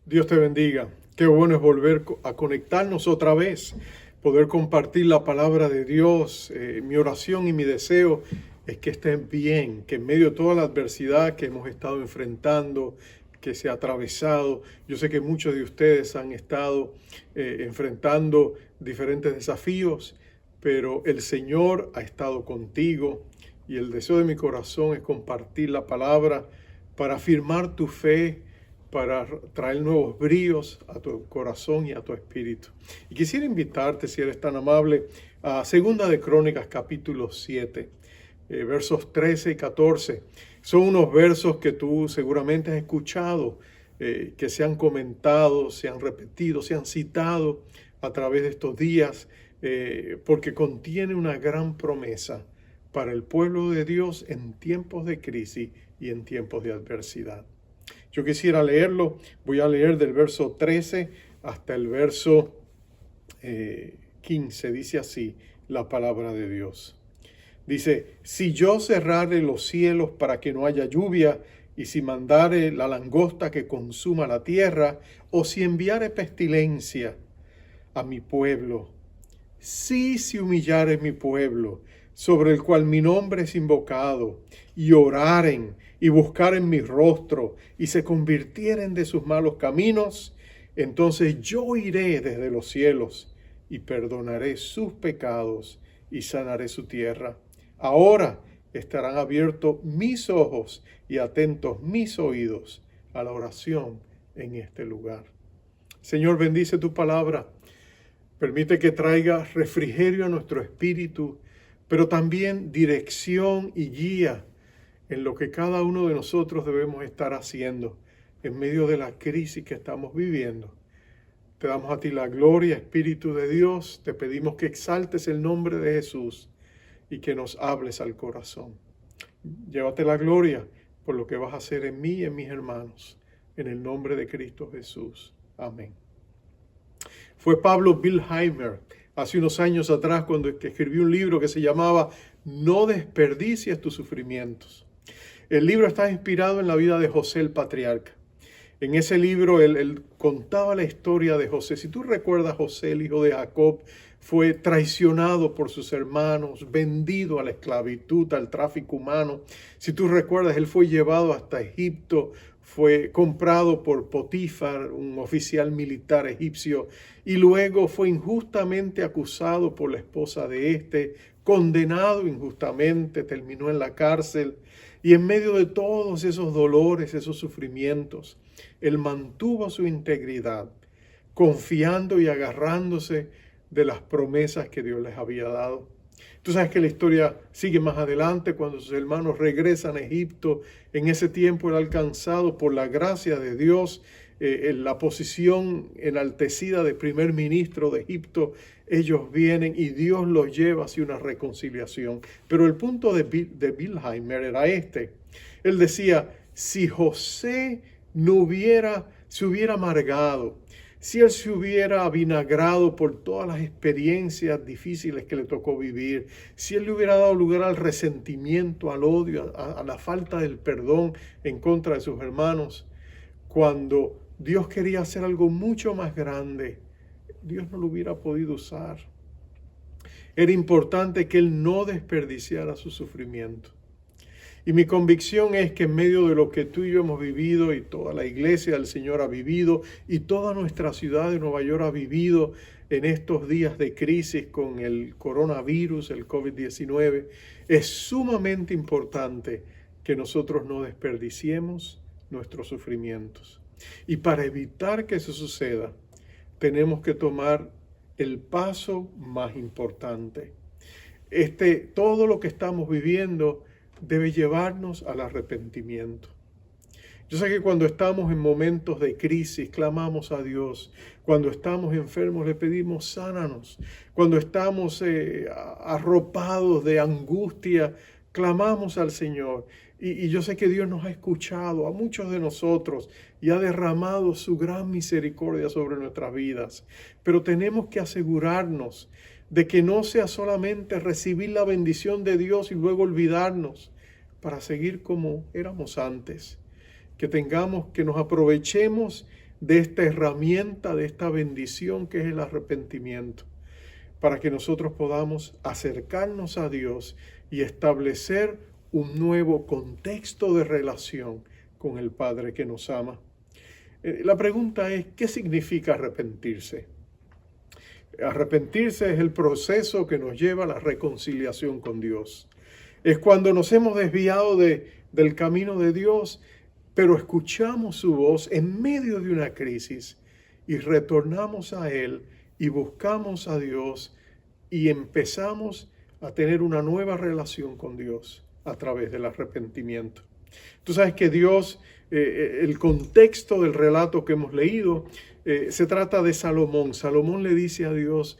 Dios te bendiga. Qué bueno es volver a conectarnos otra vez, poder compartir la palabra de Dios. Mi oración y mi deseo es que estén bien, que en medio de toda la adversidad que hemos estado enfrentando, que se ha atravesado, yo sé que muchos de ustedes han estado enfrentando diferentes desafíos, pero el Señor ha estado contigo y el deseo de mi corazón es compartir la palabra para afirmar tu fe, para traer nuevos bríos a tu corazón y a tu espíritu. Y quisiera invitarte, si eres tan amable, a Segunda de Crónicas, capítulo 7, versos 13 y 14. Son unos versos que tú seguramente has escuchado, que se han comentado, se han repetido, se han citado a través de estos días, porque contiene una gran promesa para el pueblo de Dios en tiempos de crisis y en tiempos de adversidad. Yo quisiera leerlo, voy a leer del verso 13 hasta el verso 15, dice así la palabra de Dios. Dice, si yo cerrare los cielos para que no haya lluvia, y si mandare la langosta que consuma la tierra, o si enviare pestilencia a mi pueblo, si se humillare mi pueblo, sobre el cual mi nombre es invocado, y oraren y buscaren mi rostro, y se convirtieren de sus malos caminos, entonces yo iré desde los cielos, y perdonaré sus pecados, y sanaré su tierra. Ahora estarán abiertos mis ojos y atentos mis oídos a la oración en este lugar. Señor, bendice tu palabra. Permite que traiga refrigerio a nuestro espíritu, pero también dirección y guía en lo que cada uno de nosotros debemos estar haciendo en medio de la crisis que estamos viviendo. Te damos a ti la gloria, Espíritu de Dios. Te pedimos que exaltes el nombre de Jesús y que nos hables al corazón. Llévate la gloria por lo que vas a hacer en mí y en mis hermanos. En el nombre de Cristo Jesús. Amén. Fue Pablo Wilheimer hace unos años atrás cuando escribió un libro que se llamaba No desperdicies tus sufrimientos. El libro está inspirado en la vida de José el patriarca. En ese libro él contaba la historia de José. Si tú recuerdas, José, el hijo de Jacob, fue traicionado por sus hermanos, vendido a la esclavitud, al tráfico humano. Si tú recuerdas, él fue llevado hasta Egipto, fue comprado por Potifar, un oficial militar egipcio, y luego fue injustamente acusado por la esposa de este, condenado injustamente, terminó en la cárcel. Y en medio de todos esos dolores, esos sufrimientos, él mantuvo su integridad, confiando y agarrándose de las promesas que Dios les había dado. Tú sabes que la historia sigue más adelante cuando sus hermanos regresan a Egipto. En ese tiempo era alcanzado por la gracia de Dios en la posición enaltecida de primer ministro de Egipto. Ellos vienen y Dios los lleva hacia una reconciliación. Pero el punto de Wilheimer era este. Él decía, si José se hubiera amargado, si él se hubiera avinagrado por todas las experiencias difíciles que le tocó vivir, si él le hubiera dado lugar al resentimiento, al odio, a la falta del perdón en contra de sus hermanos, cuando Dios quería hacer algo mucho más grande, Dios no lo hubiera podido usar. Era importante que él no desperdiciara su sufrimiento. Y mi convicción es que en medio de lo que tú y yo hemos vivido y toda la iglesia del Señor ha vivido y toda nuestra ciudad de Nueva York ha vivido en estos días de crisis con el coronavirus, el COVID-19, es sumamente importante que nosotros no desperdiciemos nuestros sufrimientos. Y para evitar que eso suceda, tenemos que tomar el paso más importante. Todo lo que estamos viviendo debe llevarnos al arrepentimiento. Yo sé que cuando estamos en momentos de crisis, clamamos a Dios. Cuando estamos enfermos, le pedimos, sánanos. Cuando estamos arropados de angustia, clamamos al Señor. Y yo sé que Dios nos ha escuchado a muchos de nosotros y ha derramado su gran misericordia sobre nuestras vidas. Pero tenemos que asegurarnos de que no sea solamente recibir la bendición de Dios y luego olvidarnos para seguir como éramos antes. Que nos aprovechemos de esta herramienta, de esta bendición que es el arrepentimiento, para que nosotros podamos acercarnos a Dios y establecer un nuevo contexto de relación con el Padre que nos ama. La pregunta es, ¿qué significa arrepentirse? Arrepentirse es el proceso que nos lleva a la reconciliación con Dios. Es cuando nos hemos desviado del camino de Dios, pero escuchamos su voz en medio de una crisis y retornamos a Él y buscamos a Dios y empezamos a tener una nueva relación con Dios a través del arrepentimiento. Tú sabes que Dios, el contexto del relato que hemos leído, se trata de Salomón. Salomón le dice a Dios,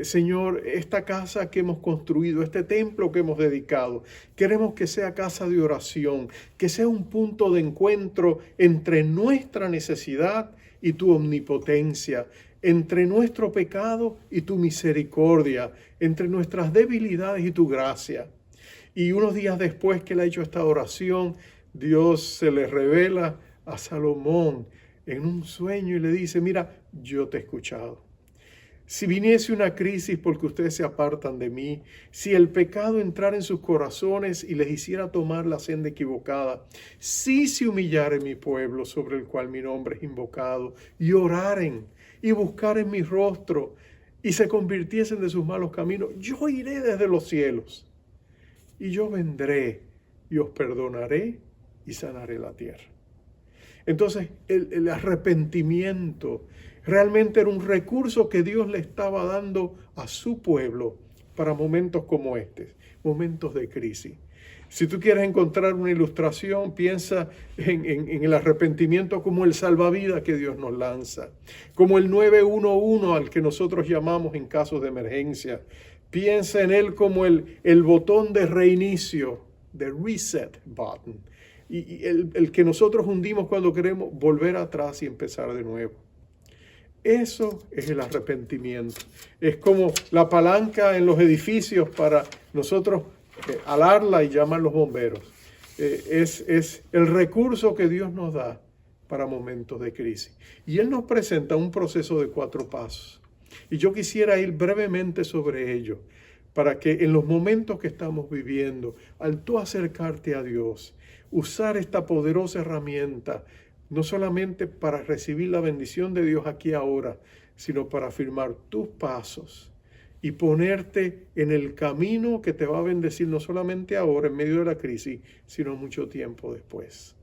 Señor, esta casa que hemos construido, este templo que hemos dedicado, queremos que sea casa de oración, que sea un punto de encuentro entre nuestra necesidad y tu omnipotencia, entre nuestro pecado y tu misericordia, entre nuestras debilidades y tu gracia. Y unos días después que él ha hecho esta oración, Dios se le revela a Salomón en un sueño y le dice, mira, yo te he escuchado. Si viniese una crisis porque ustedes se apartan de mí, si el pecado entrara en sus corazones y les hiciera tomar la senda equivocada, si se humillare mi pueblo sobre el cual mi nombre es invocado, y oraren y buscaren mi rostro y se convirtiesen de sus malos caminos, yo iré desde los cielos y yo vendré y os perdonaré y sanaré la tierra. Entonces, el arrepentimiento realmente era un recurso que Dios le estaba dando a su pueblo para momentos como este, momentos de crisis. Si tú quieres encontrar una ilustración, piensa en el arrepentimiento como el salvavidas que Dios nos lanza, como el 911 al que nosotros llamamos en casos de emergencia. Piensa en él como el botón de reinicio, de reset button, y el que nosotros hundimos cuando queremos volver atrás y empezar de nuevo. Eso es el arrepentimiento. Es como la palanca en los edificios para nosotros alarla y llamar los bomberos. Es el recurso que Dios nos da para momentos de crisis. Y Él nos presenta un proceso de 4 pasos. Y yo quisiera ir brevemente sobre ello, para que en los momentos que estamos viviendo, al tú acercarte a Dios, usar esta poderosa herramienta, no solamente para recibir la bendición de Dios aquí ahora, sino para afirmar tus pasos y ponerte en el camino que te va a bendecir no solamente ahora en medio de la crisis, sino mucho tiempo después.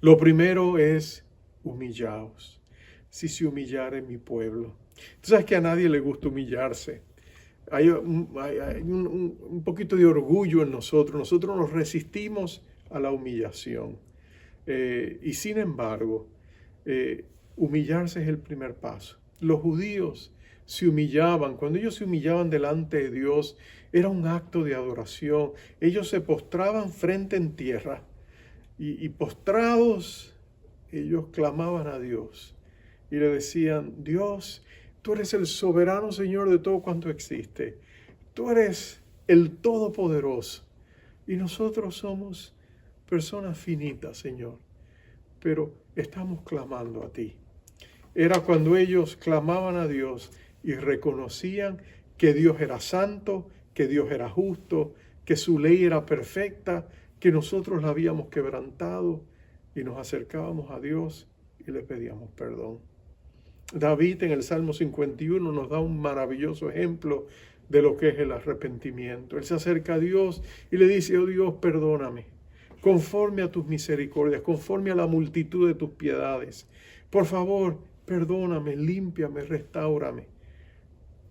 Lo primero es humillaos. Si se humillare mi pueblo. Tú sabes que a nadie le gusta humillarse. Hay un poquito de orgullo en nosotros. Nosotros nos resistimos a la humillación. Y sin embargo, humillarse es el primer paso. Los judíos se humillaban. Cuando ellos se humillaban delante de Dios, era un acto de adoración. Ellos se postraban frente en tierra y postrados, ellos clamaban a Dios y le decían, Dios, tú eres el soberano Señor de todo cuanto existe. Tú eres el Todopoderoso. Y nosotros somos personas finitas, Señor, pero estamos clamando a ti. Era cuando ellos clamaban a Dios y reconocían que Dios era santo, que Dios era justo, que su ley era perfecta, que nosotros la habíamos quebrantado y nos acercábamos a Dios y le pedíamos perdón. David en el Salmo 51 nos da un maravilloso ejemplo de lo que es el arrepentimiento. Él se acerca a Dios y le dice, oh Dios, perdóname, conforme a tus misericordias, conforme a la multitud de tus piedades. Por favor, perdóname, límpiame, restáurame.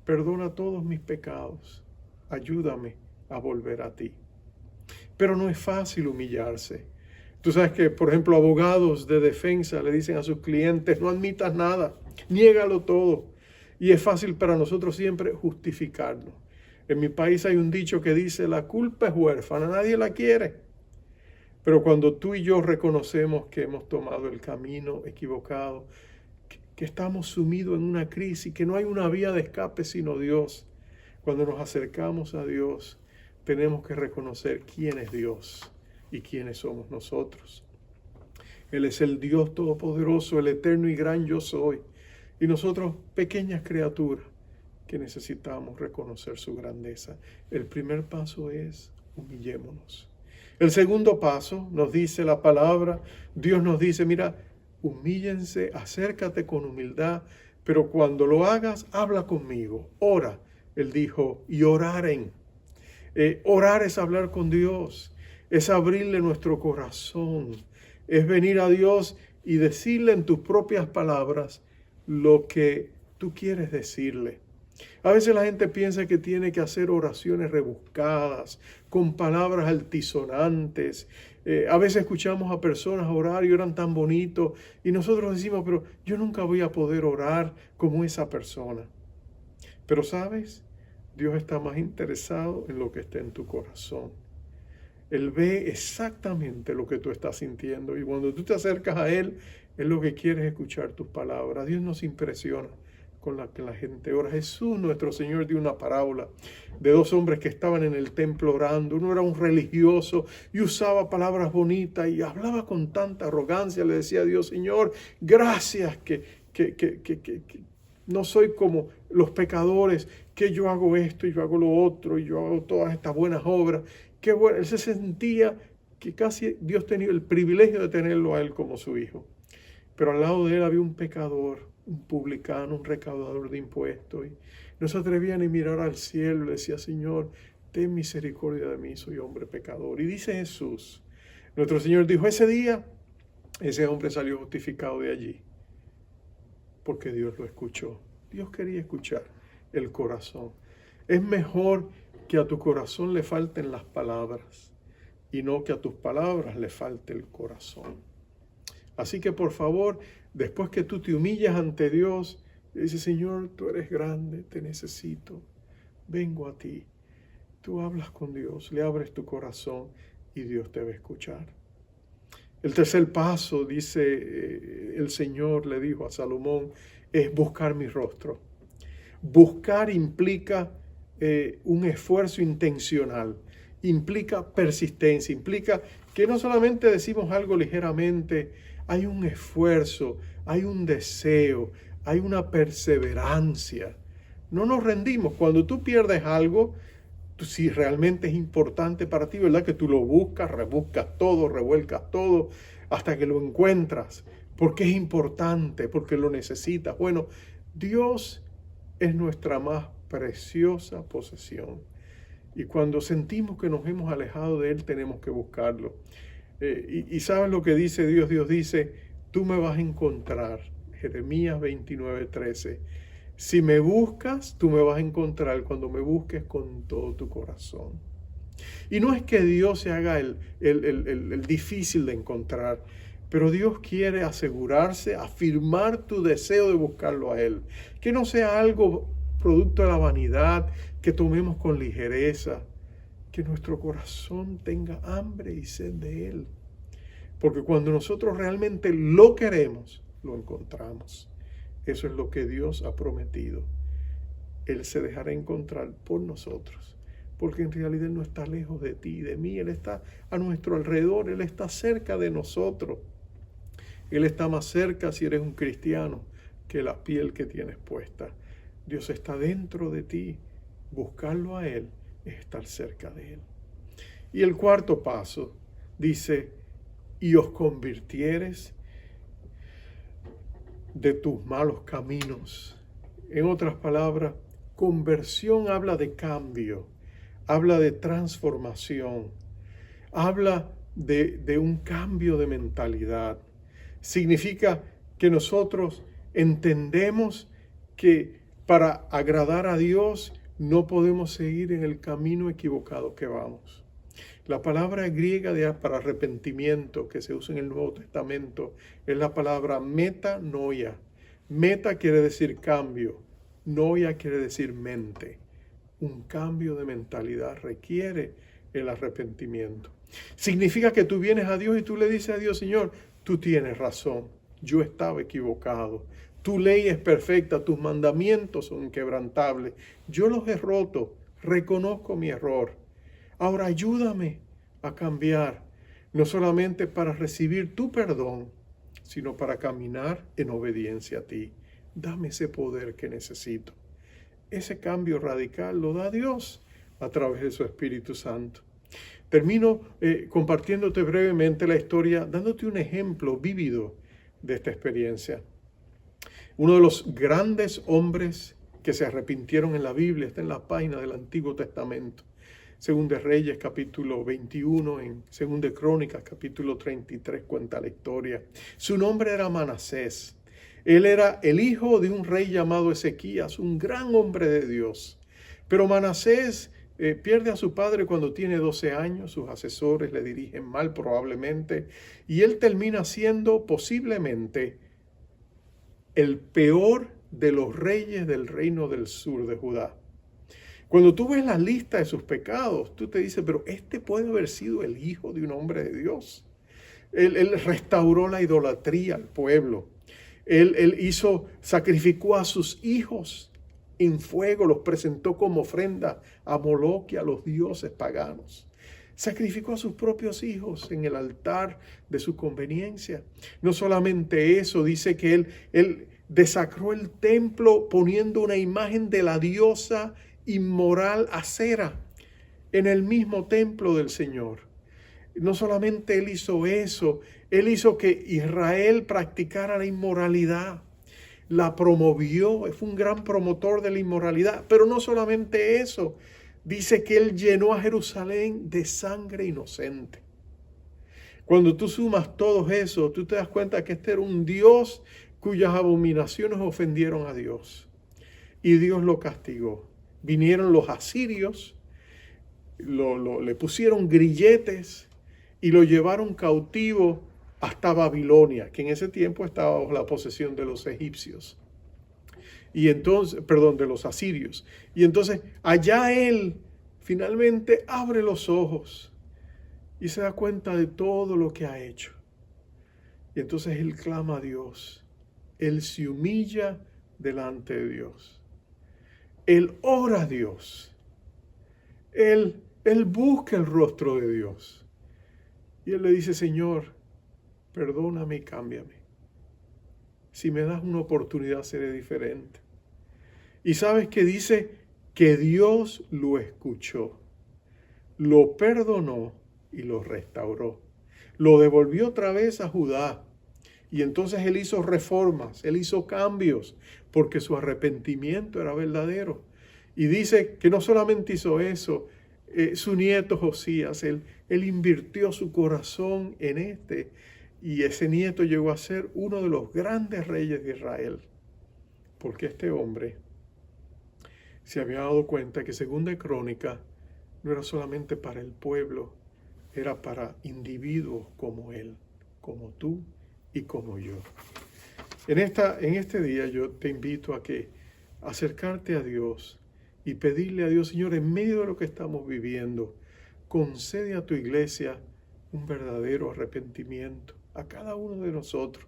Perdona todos mis pecados. Ayúdame a volver a ti. Pero no es fácil humillarse. Tú sabes que, por ejemplo, abogados de defensa le dicen a sus clientes, no admitas nada, niégalo todo. Y es fácil para nosotros siempre justificarlo. En mi país hay un dicho que dice, la culpa es huérfana, nadie la quiere. Pero cuando tú y yo reconocemos que hemos tomado el camino equivocado, que estamos sumidos en una crisis, que no hay una vía de escape sino Dios, cuando nos acercamos a Dios, tenemos que reconocer quién es Dios y quiénes somos nosotros. Él es el Dios Todopoderoso, el eterno y gran yo soy. Y nosotros, pequeñas criaturas, que necesitamos reconocer su grandeza. El primer paso es humillémonos. El segundo paso nos dice la palabra, Dios nos dice, mira, humíllense, acércate con humildad, pero cuando lo hagas, habla conmigo, ora. Él dijo, y oraren. Orar es hablar con Dios, es abrirle nuestro corazón, es venir a Dios y decirle en tus propias palabras lo que tú quieres decirle. A veces la gente piensa que tiene que hacer oraciones rebuscadas, con palabras altisonantes. A veces escuchamos a personas orar y oran tan bonito y nosotros decimos, pero yo nunca voy a poder orar como esa persona. Pero ¿sabes? Dios está más interesado en lo que está en tu corazón. Él ve exactamente lo que tú estás sintiendo y cuando tú te acercas a Él, Él lo que quiere es escuchar tus palabras. Dios nos impresiona con la que la gente ora. Jesús, nuestro Señor, dio una parábola de dos hombres que estaban en el templo orando. Uno era un religioso y usaba palabras bonitas y hablaba con tanta arrogancia. Le decía a Dios, Señor, gracias que no soy como los pecadores, que yo hago esto y yo hago lo otro y yo hago todas estas buenas obras. Qué bueno. Él se sentía que casi Dios tenía el privilegio de tenerlo a él como su hijo. Pero al lado de él había un pecador, un publicano, un recaudador de impuestos. Y no se atrevían a mirar al cielo y le decía, Señor, ten misericordia de mí, soy hombre pecador. Y dice Jesús, nuestro Señor dijo, ese día, ese hombre salió justificado de allí, porque Dios lo escuchó. Dios quería escuchar el corazón. Es mejor que a tu corazón le falten las palabras y no que a tus palabras le falte el corazón. Así que por favor, después que tú te humillas ante Dios, dices, Señor, tú eres grande, te necesito, vengo a ti. Tú hablas con Dios, le abres tu corazón y Dios te va a escuchar. El tercer paso, dice el Señor, le dijo a Salomón, es buscar mi rostro. Buscar implica un esfuerzo intencional, implica persistencia, implica que no solamente decimos algo ligeramente, hay un esfuerzo, hay un deseo, hay una perseverancia. No nos rendimos. Cuando tú pierdes algo, si realmente es importante para ti, ¿verdad? Que tú lo buscas, rebuscas todo, revuelcas todo, hasta que lo encuentras. Porque es importante, porque lo necesitas. Bueno, Dios es nuestra más preciosa posesión. Y cuando sentimos que nos hemos alejado de Él, tenemos que buscarlo. Y ¿sabes lo que dice Dios? Dios dice, tú me vas a encontrar. Jeremías 29:13. Si me buscas, tú me vas a encontrar cuando me busques con todo tu corazón. Y no es que Dios se haga el difícil de encontrar, pero Dios quiere asegurarse, afirmar tu deseo de buscarlo a Él. Que no sea algo producto de la vanidad, que tomemos con ligereza, que nuestro corazón tenga hambre y sed de Él. Porque cuando nosotros realmente lo queremos, lo encontramos. Eso es lo que Dios ha prometido. Él se dejará encontrar por nosotros. Porque en realidad Él no está lejos de ti y de mí. Él está a nuestro alrededor. Él está cerca de nosotros. Él está más cerca si eres un cristiano que la piel que tienes puesta. Dios está dentro de ti. Buscarlo a Él es estar cerca de Él. Y el cuarto paso dice, y os convirtieres de tus malos caminos. En otras palabras, conversión habla de cambio, habla de transformación, habla de un cambio de mentalidad. Significa que nosotros entendemos que para agradar a Dios no podemos seguir en el camino equivocado que vamos. La palabra griega para arrepentimiento que se usa en el Nuevo Testamento es la palabra metanoia. Meta quiere decir cambio, noia quiere decir mente. Un cambio de mentalidad requiere el arrepentimiento. Significa que tú vienes a Dios y tú le dices a Dios, Señor, tú tienes razón, yo estaba equivocado. Tu ley es perfecta, tus mandamientos son inquebrantables. Yo los he roto, reconozco mi error. Ahora ayúdame a cambiar. no solamente para recibir tu perdón, sino para caminar en obediencia a ti. Dame ese poder que necesito. Ese cambio radical lo da Dios a través de su Espíritu Santo. Termino compartiéndote brevemente la historia, dándote un ejemplo vívido de esta experiencia. Uno de los grandes hombres que se arrepintieron en la Biblia está en la página del Antiguo Testamento. Según de Reyes, capítulo 21, en Según de Crónicas, capítulo 33, cuenta la historia. Su nombre era Manasés. Él era el hijo de un rey llamado Ezequías, un gran hombre de Dios. Pero Manasés pierde a su padre cuando tiene 12 años, sus asesores le dirigen mal probablemente, y él termina siendo posiblemente el peor de los reyes del reino del sur de Judá. Cuando tú ves la lista de sus pecados, tú te dices, pero este puede haber sido el hijo de un hombre de Dios. Él restauró la idolatría al pueblo. Él sacrificó a sus hijos en fuego, los presentó como ofrenda a Moloch y a los dioses paganos. Sacrificó a sus propios hijos en el altar de su conveniencia. No solamente eso, dice que él desacró el templo poniendo una imagen de la diosa inmoral Acera en el mismo templo del Señor. No solamente él hizo eso, él hizo que Israel practicara la inmoralidad, la promovió, fue un gran promotor de la inmoralidad, pero no solamente eso, dice que él llenó a Jerusalén de sangre inocente. Cuando tú sumas todo eso, tú te das cuenta que este era un Dios cuyas abominaciones ofendieron a Dios, y Dios lo castigó. Vinieron los asirios, le pusieron grilletes y lo llevaron cautivo hasta Babilonia, que en ese tiempo estaba bajo la posesión de los egipcios. Y entonces, perdón, de los asirios. Y entonces allá él finalmente abre los ojos y se da cuenta de todo lo que ha hecho. Y entonces él clama a Dios. Él se humilla delante de Dios. Él ora a Dios. Él busca el rostro de Dios. Y él le dice, Señor, perdóname y cámbiame. Si me das una oportunidad, seré diferente. Y sabes que dice que Dios lo escuchó, lo perdonó y lo restauró. Lo devolvió otra vez a Judá. Y entonces él hizo reformas, él hizo cambios, porque su arrepentimiento era verdadero. Y dice que no solamente hizo eso, su nieto Josías, él invirtió su corazón en y ese nieto llegó a ser uno de los grandes reyes de Israel. Porque este hombre se había dado cuenta que según de Crónicas, no era solamente para el pueblo, era para individuos como él, como tú y como yo. En este día yo te invito a acercarte a Dios y pedirle a Dios, Señor, en medio de lo que estamos viviendo, concede a tu iglesia un verdadero arrepentimiento a cada uno de nosotros.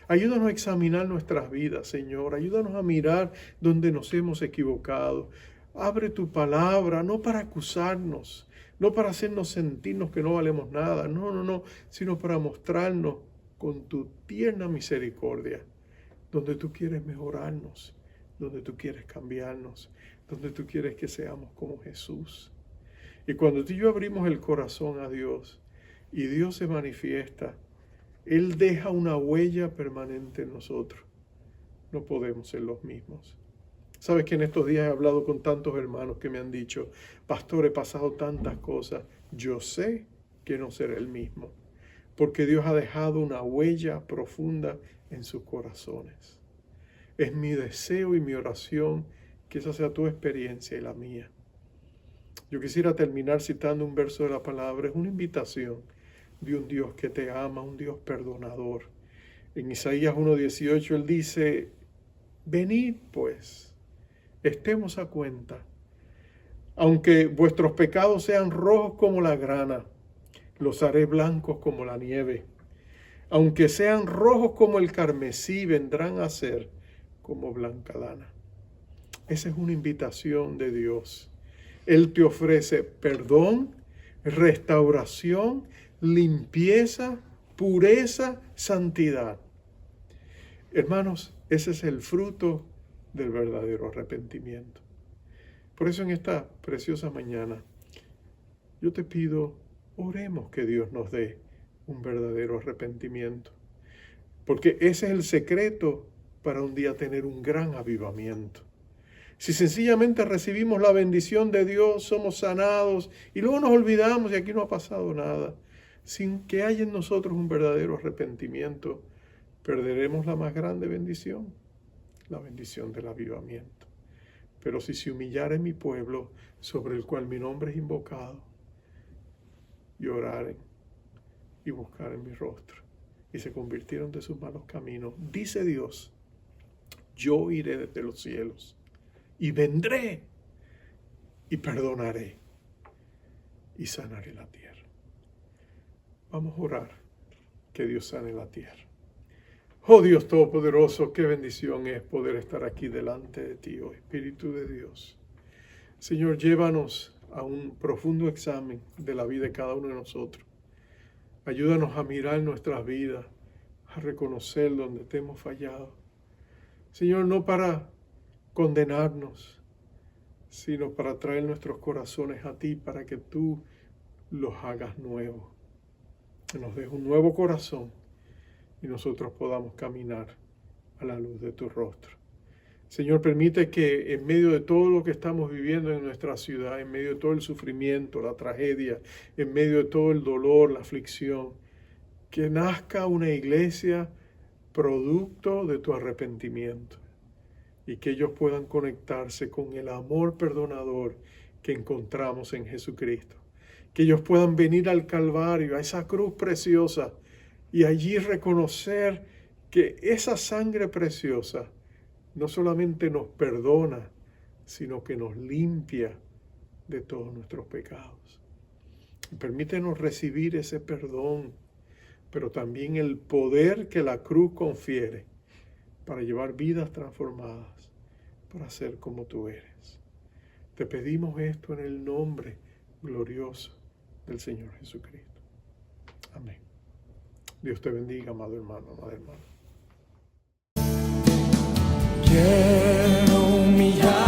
Ayúdanos a examinar nuestras vidas, Señor. Ayúdanos a mirar donde nos hemos equivocado. Abre tu palabra, no para acusarnos, no para hacernos sentirnos que no valemos nada, no, sino para mostrarnos con tu tierna misericordia, donde tú quieres mejorarnos, donde tú quieres cambiarnos, donde tú quieres que seamos como Jesús. Y cuando tú y yo abrimos el corazón a Dios y Dios se manifiesta, Él deja una huella permanente en nosotros. No podemos ser los mismos. Sabes que en estos días he hablado con tantos hermanos que me han dicho, pastor, he pasado tantas cosas. Yo sé que no seré el mismo, porque Dios ha dejado una huella profunda en sus corazones. Es mi deseo y mi oración que esa sea tu experiencia y la mía. Yo quisiera terminar citando un verso de la palabra. Es una invitación de un Dios que te ama, un Dios perdonador. En Isaías 1:18 Él dice, venid pues, estemos a cuenta. Aunque vuestros pecados sean rojos como la grana, los haré blancos como la nieve. Aunque sean rojos como el carmesí, vendrán a ser como blanca lana. Esa es una invitación de Dios. Él te ofrece perdón, restauración, limpieza, pureza, santidad. Hermanos, ese es el fruto del verdadero arrepentimiento. Por eso en esta preciosa mañana, yo te pido, oremos que Dios nos dé un verdadero arrepentimiento. Porque ese es el secreto para un día tener un gran avivamiento. Si sencillamente recibimos la bendición de Dios, somos sanados y luego nos olvidamos y aquí no ha pasado nada, sin que haya en nosotros un verdadero arrepentimiento, perderemos la más grande bendición, la bendición del avivamiento. Pero si se humillare mi pueblo, sobre el cual mi nombre es invocado, y oraren y buscaren mi rostro, y se convirtieron de sus malos caminos, dice Dios, yo iré desde los cielos, y vendré, y perdonaré, y sanaré la tierra. Vamos a orar, que Dios sane la tierra. Oh Dios Todopoderoso, qué bendición es poder estar aquí delante de ti, oh Espíritu de Dios. Señor, llévanos a un profundo examen de la vida de cada uno de nosotros. Ayúdanos a mirar nuestras vidas, a reconocer donde te hemos fallado. Señor, no para condenarnos, sino para traer nuestros corazones a ti, para que tú los hagas nuevos. Que nos des un nuevo corazón y nosotros podamos caminar a la luz de tu rostro. Señor, permite que en medio de todo lo que estamos viviendo en nuestra ciudad, en medio de todo el sufrimiento, la tragedia, en medio de todo el dolor, la aflicción, que nazca una iglesia producto de tu arrepentimiento y que ellos puedan conectarse con el amor perdonador que encontramos en Jesucristo. Que ellos puedan venir al Calvario, a esa cruz preciosa, y allí reconocer que esa sangre preciosa no solamente nos perdona, sino que nos limpia de todos nuestros pecados. Y permítenos recibir ese perdón, pero también el poder que la cruz confiere para llevar vidas transformadas, para ser como tú eres. Te pedimos esto en el nombre glorioso del Señor Jesucristo. Amén. Dios te bendiga, amado hermano, amada hermana. Quiero humillar